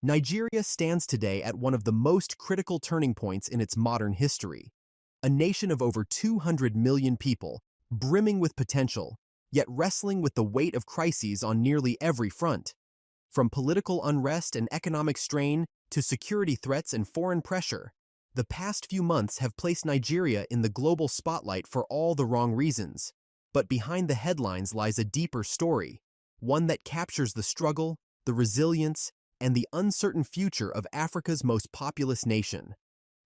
Nigeria stands today at one of the most critical turning points in its modern history. A nation of over 200 million people, brimming with potential, yet wrestling with the weight of crises on nearly every front. From political unrest and economic strain to security threats and foreign pressure, the past few months have placed Nigeria in the global spotlight for all the wrong reasons. But behind the headlines lies a deeper story, one that captures the struggle, the resilience, and the uncertain future of Africa's most populous nation.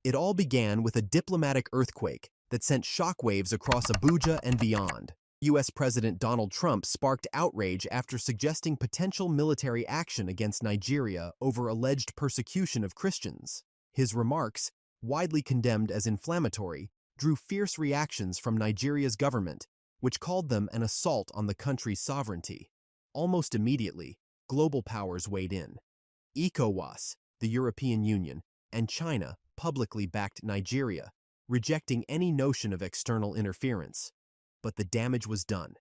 It all began with a diplomatic earthquake that sent shockwaves across Abuja and beyond. U.S. President Donald Trump sparked outrage after suggesting potential military action against Nigeria over alleged persecution of Christians. His remarks, widely condemned as inflammatory, drew fierce reactions from Nigeria's government, which called them an assault on the country's sovereignty. Almost immediately, global powers weighed in. ECOWAS, the European Union, and China publicly backed Nigeria, rejecting any notion of external interference. But the damage was done.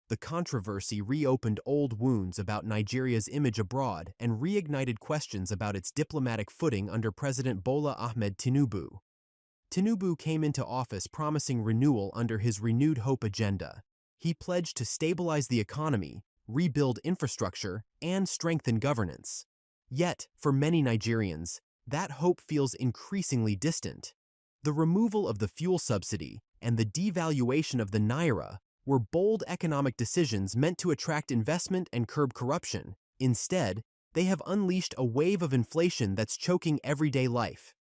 The controversy reopened old wounds about Nigeria's image abroad and reignited questions about its diplomatic footing under President Bola Ahmed Tinubu. Tinubu came into office promising renewal under his Renewed Hope agenda. He pledged to stabilize the economy, rebuild infrastructure, and strengthen governance. Yet, for many Nigerians, that hope feels increasingly distant. The removal of the fuel subsidy and the devaluation of the naira were bold economic decisions meant to attract investment and curb corruption. Instead, they have unleashed a wave of inflation that's choking everyday life.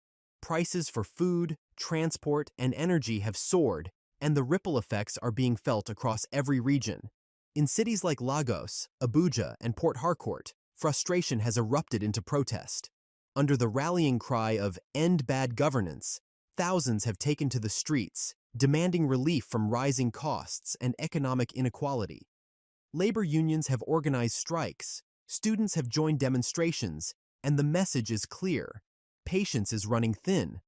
Prices for food, transport, and energy have soared, and the ripple effects are being felt across every region. In cities like Lagos, Abuja, and Port Harcourt, frustration has erupted into protest. Under the rallying cry of "End Bad Governance," thousands have taken to the streets, demanding relief from rising costs and economic inequality. Labor unions have organized strikes, students have joined demonstrations, and the message is clear: patience is running thin.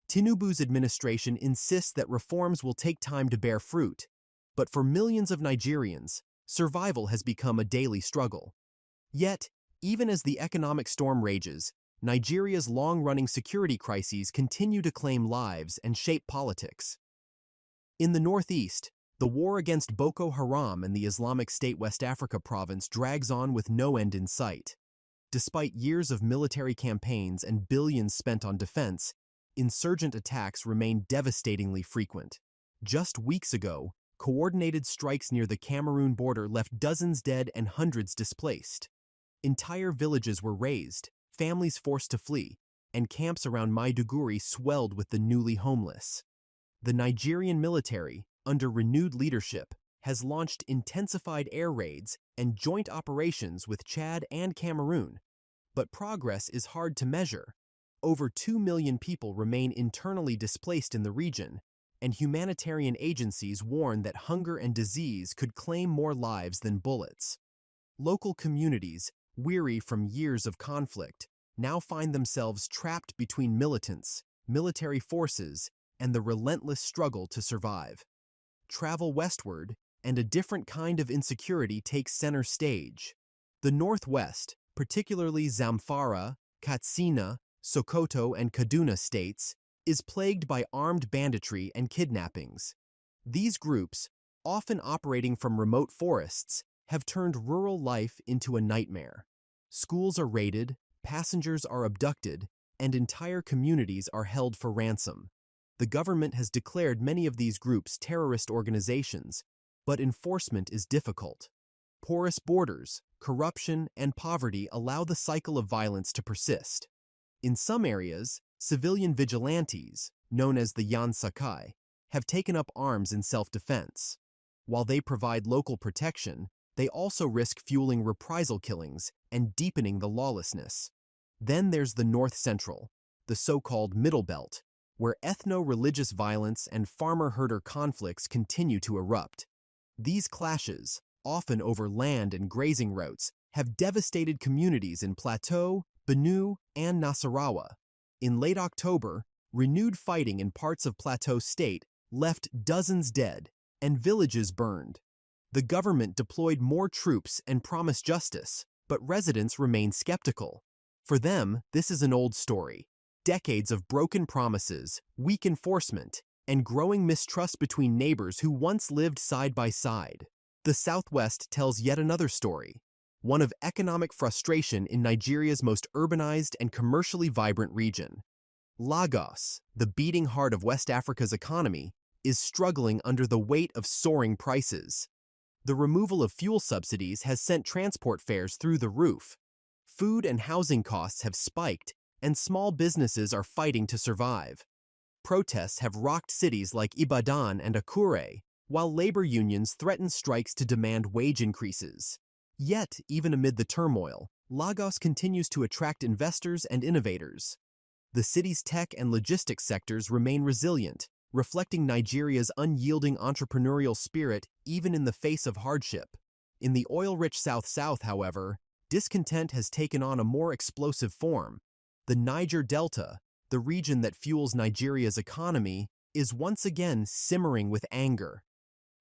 Tinubu's administration insists that reforms will take time to bear fruit, but for millions of Nigerians, survival has become a daily struggle. Yet, even as the economic storm rages, Nigeria's long-running security crises continue to claim lives and shape politics. In the northeast, the war against Boko Haram and the Islamic State West Africa province drags on with no end in sight. Despite years of military campaigns and billions spent on defense, insurgent attacks remain devastatingly frequent. Just weeks ago, coordinated strikes near the Cameroon border left dozens dead and hundreds displaced. Entire villages were razed, families forced to flee, and camps around Maiduguri swelled with the newly homeless. The Nigerian military, under renewed leadership, has launched intensified air raids and joint operations with Chad and Cameroon. But progress is hard to measure. Over 2 million people remain internally displaced in the region, and humanitarian agencies warn that hunger and disease could claim more lives than bullets. Local communities, weary from years of conflict, now find themselves trapped between militants, military forces, and the relentless struggle to survive. Travel westward, and a different kind of insecurity takes center stage. The Northwest, particularly Zamfara, Katsina, Sokoto, and Kaduna states, is plagued by armed banditry and kidnappings. These groups, often operating from remote forests, have turned rural life into a nightmare. Schools are raided, passengers are abducted, and entire communities are held for ransom. The government has declared many of these groups terrorist organizations, but enforcement is difficult. Porous borders, corruption, and poverty allow the cycle of violence to persist. In some areas, civilian vigilantes, known as the Yan Sakai, have taken up arms in self-defense. While they provide local protection, they also risk fueling reprisal killings and deepening the lawlessness. Then there's the North Central, the so-called Middle Belt, where ethno-religious violence and farmer-herder conflicts continue to erupt. These clashes, often over land and grazing routes, have devastated communities in Plateau, Benue, and Nasarawa. In late October, renewed fighting in parts of Plateau State left dozens dead and villages burned. The government deployed more troops and promised justice, but residents remain skeptical. For them, this is an old story. Decades of broken promises, weak enforcement, and growing mistrust between neighbors who once lived side by side. The Southwest tells yet another story, one of economic frustration in Nigeria's most urbanized and commercially vibrant region. Lagos, the beating heart of West Africa's economy, is struggling under the weight of soaring prices. The removal of fuel subsidies has sent transport fares through the roof. Food and housing costs have spiked, and small businesses are fighting to survive. Protests have rocked cities like Ibadan and Akure, while labor unions threaten strikes to demand wage increases. Yet, even amid the turmoil, Lagos continues to attract investors and innovators. The city's tech and logistics sectors remain resilient, reflecting Nigeria's unyielding entrepreneurial spirit even in the face of hardship. In the oil-rich South-South, however, discontent has taken on a more explosive form. The Niger Delta, the region that fuels Nigeria's economy, is once again simmering with anger.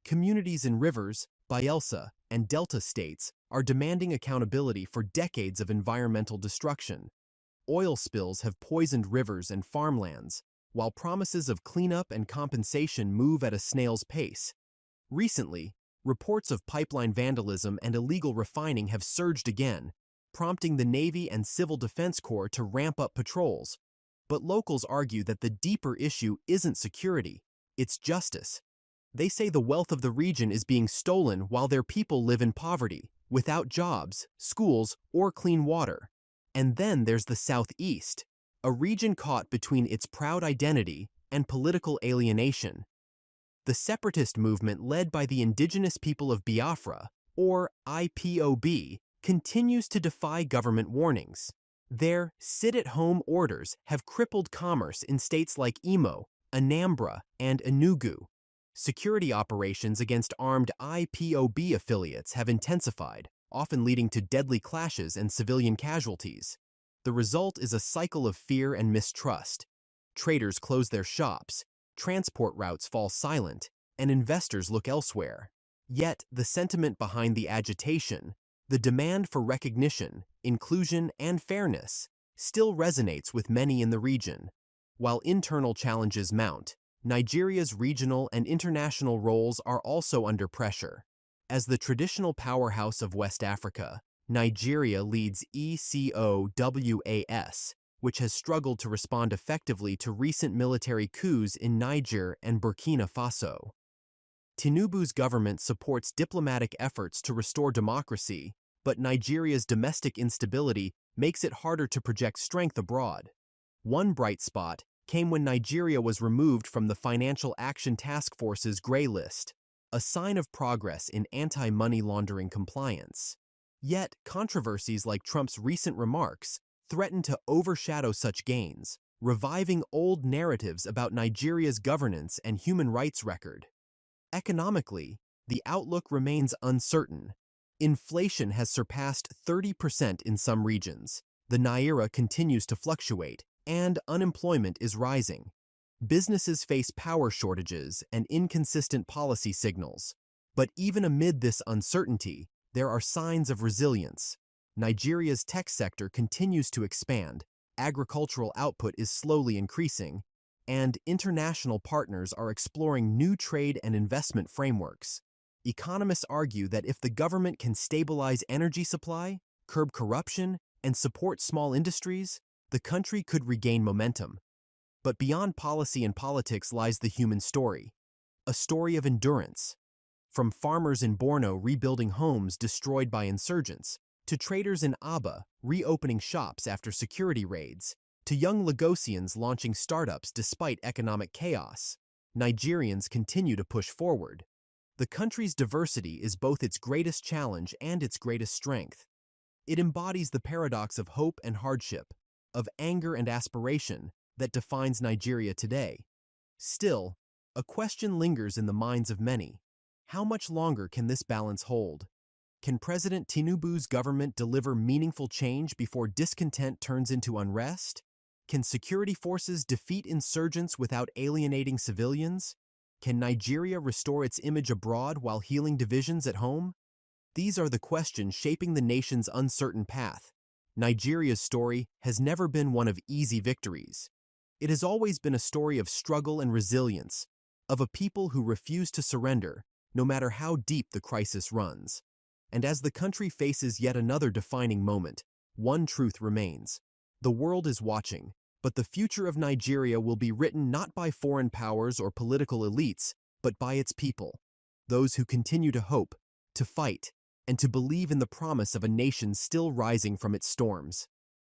Communities in Rivers, Bayelsa, and Delta states are demanding accountability for decades of environmental destruction. Oil spills have poisoned rivers and farmlands, while promises of cleanup and compensation move at a snail's pace. Recently, reports of pipeline vandalism and illegal refining have surged again, prompting the Navy and Civil Defense Corps to ramp up patrols. But locals argue that the deeper issue isn't security, it's justice. They say the wealth of the region is being stolen while their people live in poverty, without jobs, schools, or clean water. And then there's the Southeast, a region caught between its proud identity and political alienation. The separatist movement led by the indigenous people of Biafra, or IPOB, continues to defy government warnings. Their sit-at-home orders have crippled commerce in states like Imo, Anambra, and Enugu. Security operations against armed IPOB affiliates have intensified, often leading to deadly clashes and civilian casualties. The result is a cycle of fear and mistrust. Traders close their shops, transport routes fall silent, and investors look elsewhere. Yet, the sentiment behind the agitation, the demand for recognition, inclusion, and fairness, still resonates with many in the region. While internal challenges mount, Nigeria's regional and international roles are also under pressure. As the traditional powerhouse of West Africa, Nigeria leads ECOWAS, which has struggled to respond effectively to recent military coups in Niger and Burkina Faso. Tinubu's government supports diplomatic efforts to restore democracy, but Nigeria's domestic instability makes it harder to project strength abroad. One bright spot came when Nigeria was removed from the Financial Action Task Force's gray list, a sign of progress in anti-money laundering compliance. Yet, controversies like Trump's recent remarks threaten to overshadow such gains, reviving old narratives about Nigeria's governance and human rights record. Economically, the outlook remains uncertain. Inflation has surpassed 30% in some regions, the naira continues to fluctuate, and unemployment is rising. Businesses face power shortages and inconsistent policy signals. But even amid this uncertainty, there are signs of resilience. Nigeria's tech sector continues to expand, agricultural output is slowly increasing, and international partners are exploring new trade and investment frameworks. Economists argue that if the government can stabilize energy supply, curb corruption, and support small industries, the country could regain momentum. But beyond policy and politics lies the human story, a story of endurance. From farmers in Borno rebuilding homes destroyed by insurgents, to traders in Aba reopening shops after security raids, to young Lagosians launching startups despite economic chaos, Nigerians continue to push forward. The country's diversity is both its greatest challenge and its greatest strength. It embodies the paradox of hope and hardship, of anger and aspiration that defines Nigeria today. Still, a question lingers in the minds of many. How much longer can this balance hold? Can President Tinubu's government deliver meaningful change before discontent turns into unrest? Can security forces defeat insurgents without alienating civilians? Can Nigeria restore its image abroad while healing divisions at home? These are the questions shaping the nation's uncertain path. Nigeria's story has never been one of easy victories. It has always been a story of struggle and resilience, of a people who refuse to surrender, no matter how deep the crisis runs. And as the country faces yet another defining moment, one truth remains. The world is watching, but the future of Nigeria will be written not by foreign powers or political elites, but by its people, those who continue to hope, to fight, and to believe in the promise of a nation still rising from its storms.